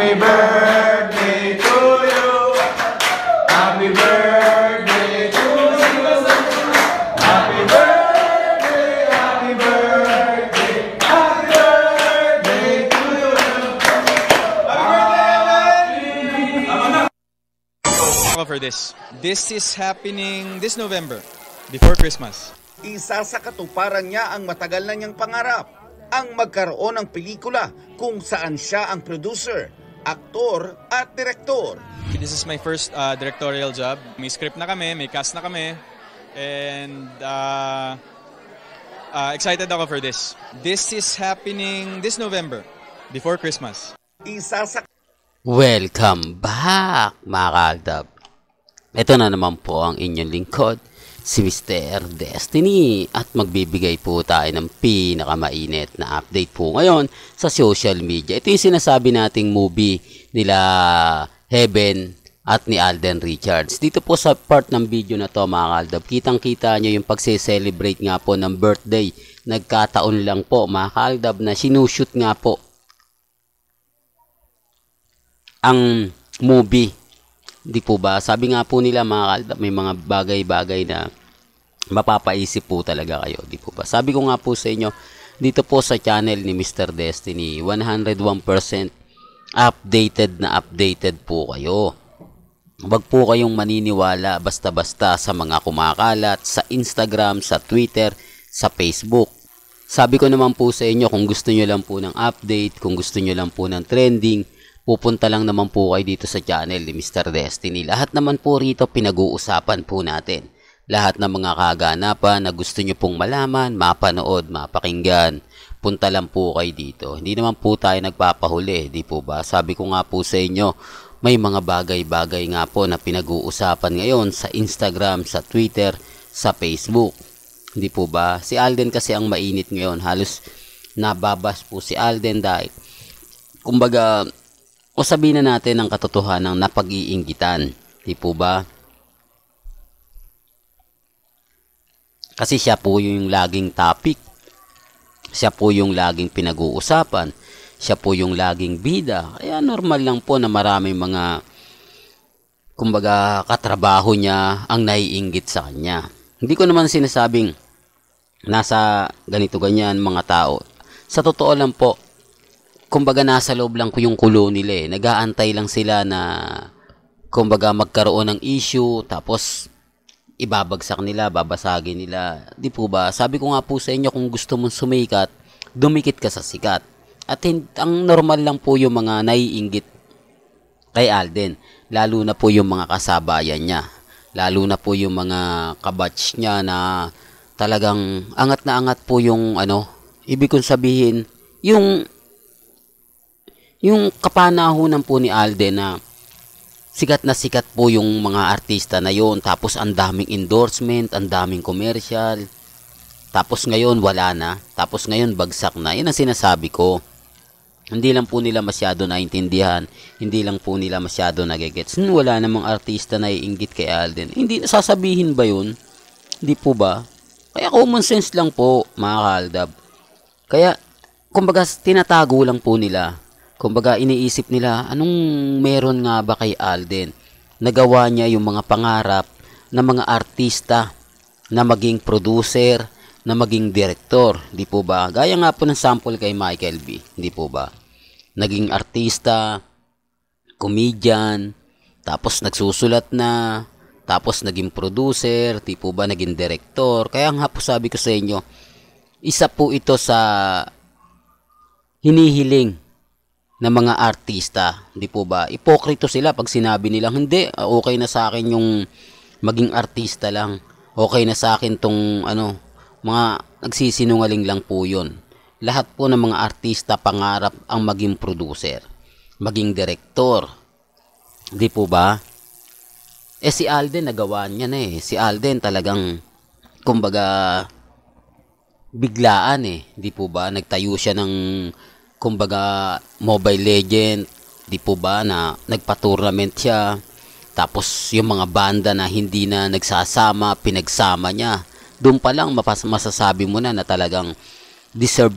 Happy birthday to you. Happy birthday to you. Happy birthday, happy birthday, happy birthday to you. For this. This is happening this November, before Christmas. Isa sa katuparan niya ang matagal na niyang pangarap, ang magkaroon ng pelikula kung saan siya ang producer, aktor at direktor. This is my first directorial job. May script na kami, may cast na kami, and excited ako for this. This is happening this November, before Christmas. Isa sa Welcome back mga kaagdab. Ito na naman po ang inyong lingkod, si Mr. Destiny, at magbibigay po tayo ng pinakamainit na update po ngayon sa social media. Ito yung sinasabi nating movie nila Heaven at ni Alden Richards. Dito po sa part ng video na to mga kaaldab, kitang-kita nyo yung pagse-celebrate nga po ng birthday. Nagkataon lang po mga kaaldab na sinushoot nga po ang movie. Di po ba? Sabi nga po nila mga kaaldab, may mga bagay-bagay na mapapaisip po talaga kayo. Di po ba? Sabi ko nga po sa inyo, dito po sa channel ni Mr. Destiny, 101% updated na updated po kayo. Huwag po kayong maniniwala basta-basta sa mga kumakalat sa Instagram, sa Twitter, sa Facebook. Sabi ko naman po sa inyo, kung gusto nyo lang po ng update, kung gusto nyo lang po ng trending, pupunta lang naman po kayo dito sa channel ni Mr. Destiny. Lahat naman po rito pinag-uusapan po natin. Lahat ng mga kaganapan na gusto nyo pong malaman, mapanood, mapakinggan, punta lang po kayo dito. Hindi naman po tayo nagpapahuli, di po ba? Sabi ko nga po sa inyo, may mga bagay-bagay nga po na pinag-uusapan ngayon sa Instagram, sa Twitter, sa Facebook. Di po ba? Si Alden kasi ang mainit ngayon. Halos nababas po si Alden dahil, kumbaga, o sabihin na natin ang katotohanan ng napag-iinggitan. Di po ba? Kasi siya po yung laging topic. Siya po yung laging pinag-uusapan. Siya po yung laging bida. Kaya normal lang po na maraming mga, kumbaga, katrabaho niya ang naiinggit sa kanya. Hindi ko naman sinasabing nasa ganito ganyan mga tao. Sa totoo lang po, kumbaga nasa loob lang ko yung kulo nila eh. Nag-aantay lang sila na kumbaga magkaroon ng issue, tapos ibabagsak nila, babasagin nila. Di po ba? Sabi ko nga po sa inyo, kung gusto mong sumikat, dumikit ka sa sikat. At ang normal lang po yung mga naiinggit kay Alden. Lalo na po yung mga kasabayan niya. Lalo na po yung mga kabatch niya na talagang angat na angat po yung ibig kong sabihin, yung kapanahunan po ni Alden na sikat po yung mga artista na yon. Tapos ang daming endorsement, ang daming commercial. Tapos ngayon wala na. Tapos ngayon bagsak na. Yan ang sinasabi ko. Hindi lang po nila masyado naintindihan. Hindi lang po nila masyado nagigets. Wala namang artista na iinggit kay Alden. Hindi sasabihin ba yun? Hindi po ba? Kaya common sense lang po mga kaaldab. Kaya kumbaga tinatago lang po nila. Kumbaga iniisip nila, anong meron nga ba kay Alden? Nagawa niya yung mga pangarap ng mga artista na maging producer, na maging direktor. Di po ba? Gaya nga po ng sample kay Michael B. Di po ba? Naging artista, comedian, tapos nagsusulat na, tapos naging producer, di po ba? Naging direktor. Kaya nga po sabi ko sa inyo, isa po ito sa hinihiling na mga artista, di po ba? Ipokrito sila pag sinabi nilang hindi, okay na sa akin yung maging artista lang. Okay na sa akin tong mga nagsisinungaling lang po 'yon. Lahat po ng mga artista pangarap ang maging producer, maging direktor. Di po ba? Si Alden nagawa niya na eh. Si Alden talagang kumbaga biglaan eh. Di po ba? Nagtayo siya ng kumbaga Mobile Legend, di po ba, na nagpa-tournament siya. Tapos yung mga banda na hindi na nagsasama, pinagsama niya. Doon pa lang masasabi mo na talagang deserve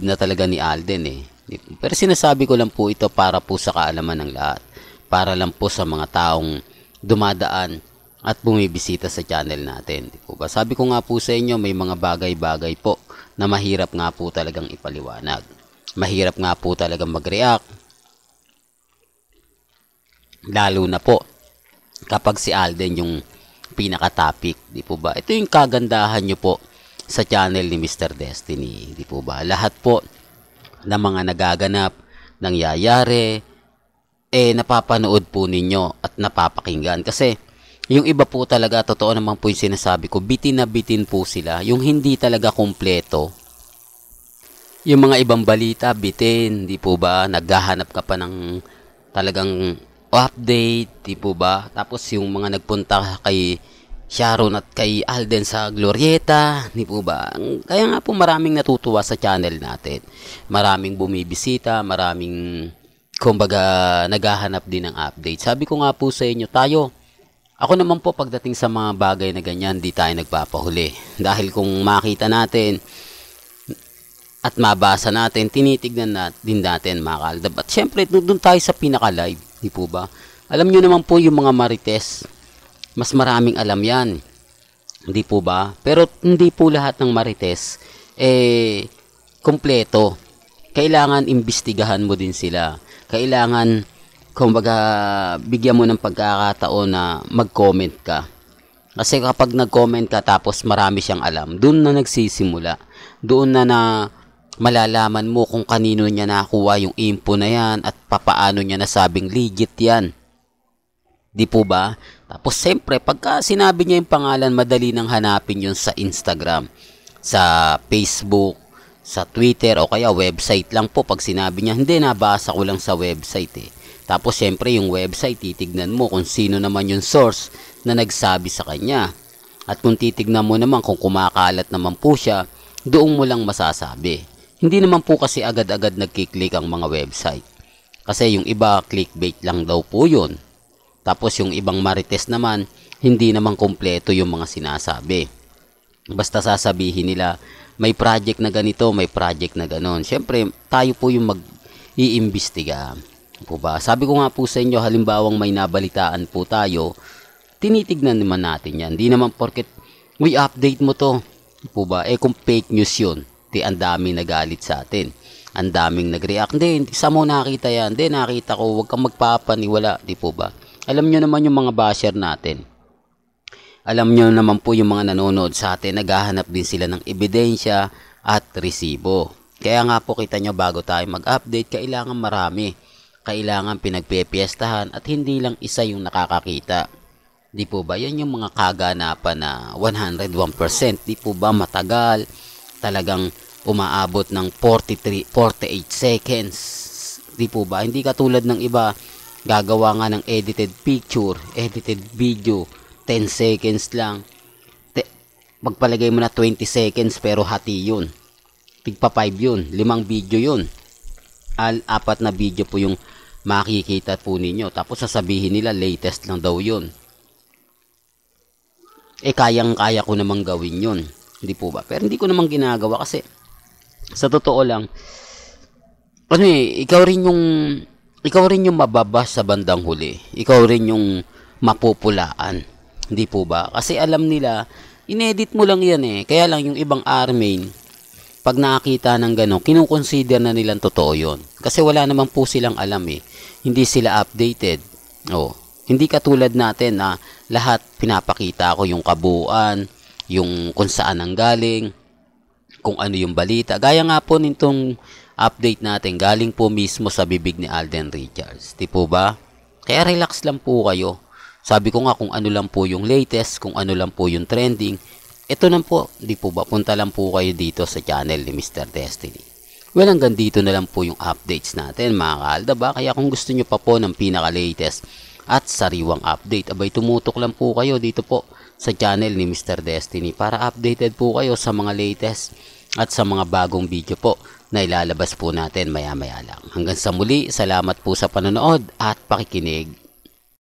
na talaga ni Alden eh. Pero sinasabi ko lang po ito para po sa kaalaman ng lahat. Para lang po sa mga taong dumadaan at bumibisita sa channel natin. Di po ba? Sabi ko nga po sa inyo, may mga bagay-bagay po na mahirap nga po talagang ipaliwanag. Mahirap nga po talagang mag-react. Lalo na po kapag si Alden yung pinaka-topic. Di po ba? Ito yung kagandahan nyo po sa channel ni Mr. Destiny. Di po ba? Lahat po na mga nagaganap, nangyayari, napapanood po ninyo at napapakinggan. Kasi, yung iba po talaga, totoo naman po yung sinasabi ko, bitin na bitin po sila. Yung hindi talaga kumpleto. Yung mga ibang balita, bitin, di po ba? Naghahanap ka pa ng talagang update, di po ba? Tapos yung mga nagpunta kay Sharon at kay Alden sa Glorieta, di po ba? Kaya nga po maraming natutuwa sa channel natin. Maraming bumibisita, maraming kumbaga naghahanap din ng update. Sabi ko nga po sa inyo, ako naman po pagdating sa mga bagay na ganyan, di tayo nagpapahuli. Dahil kung makita natin at mabasa natin, tinitignan din natin mga kaaldab. At syempre, doon tayo sa pinaka-live, di po ba? Alam nyo naman po yung mga marites, mas maraming alam yan. Hindi po ba? Pero hindi po lahat ng marites kompleto. Kailangan imbestigahan mo din sila. Kailangan, kumbaga, bigyan mo ng pagkakataon na mag-comment ka. Kasi kapag nag-comment ka tapos marami siyang alam, doon na nagsisimula. Doon na malalaman mo kung kanino niya nakuha yung info na yan at papaano niya nasabing legit yan. Di po ba? Tapos siyempre, pagka sinabi niya yung pangalan, madali nang hanapin yun sa Instagram, sa Facebook, sa Twitter, o kaya website lang po. Pag sinabi niya, hindi, nabasa ko lang sa website eh. Tapos siyempre, yung website, titignan mo kung sino naman yung source na nagsabi sa kanya. At kung titignan mo naman kung kumakalat naman po siya, doon mo lang masasabi. Hindi naman po kasi agad-agad nagkiklik ang mga website. Kasi yung iba, clickbait lang daw po yun. Tapos yung ibang marites naman, hindi naman kompleto yung mga sinasabi. Basta sasabihin nila, may project na ganito, may project na ganon. Siyempre, tayo po yung mag-iimbestiga. Po ba? Sabi ko nga po sa inyo, halimbawang may nabalitaan po tayo, tinitignan naman natin yan. Hindi naman porket, uy, update mo to. Po ba? Kung fake news yun, ang daming nagalit sa atin. Ang daming nag-react. Hindi, saan mo nakita yan? Hindi, nakita ko, huwag kang magpapaniwala. Di po ba? Alam nyo naman yung mga basher natin. Alam nyo naman po yung mga nanonood sa atin, naghahanap din sila ng ebidensya at resibo. Kaya nga po kita nyo bago tayo mag-update, kailangan marami. Kailangan pinagpepiestahan at hindi lang isa yung nakakakita. Di po ba? Yan yung mga kaganapan na 101%. Di po ba matagal? Talagang umaabot ng 48 seconds. Di po ba? Hindi katulad ng iba, gagawa nga ng edited picture, edited video, 10 seconds lang. Magpalagay mo na 20 seconds pero hati yun. Tigpa 5 yun, 5 video yun. 4 na video po yung makikita po ninyo. Tapos sasabihin nila latest lang daw yun. Kayang-kaya ko namang gawin yun. Hindi po ba? Pero hindi ko namang ginagawa kasi sa totoo lang, ikaw rin yung mababash sa bandang huli. Ikaw rin yung mapupulaan. Hindi po ba? Kasi alam nila, inedit mo lang yan eh. Kaya lang yung ibang armain, pag nakakita ng gano'n, kinukonsider na nilang totoo yun. Kasi wala naman po silang alam eh. Hindi sila updated. Hindi katulad natin na lahat pinapakita ko yung kabuuan, yung kung saan ang galing, kung ano yung balita. Gaya nga po nitong update natin, galing po mismo sa bibig ni Alden Richards. Di po ba? Kaya relax lang po kayo. Sabi ko nga kung ano lang po yung latest, kung ano lang po yung trending, ito lang po. Di po ba? Punta lang po kayo dito sa channel ni Mr. Destiny. Well, hanggang dito na lang po yung updates natin mga kaalda ba? Kaya kung gusto nyo pa po ng pinaka-latest at sariwang update, abay tumutok lang po kayo dito po sa channel ni Mr. Destiny para updated po kayo sa mga latest at sa mga bagong video po na ilalabas po natin maya-maya lang. Hanggang sa muli, salamat po sa panonood at pakikinig.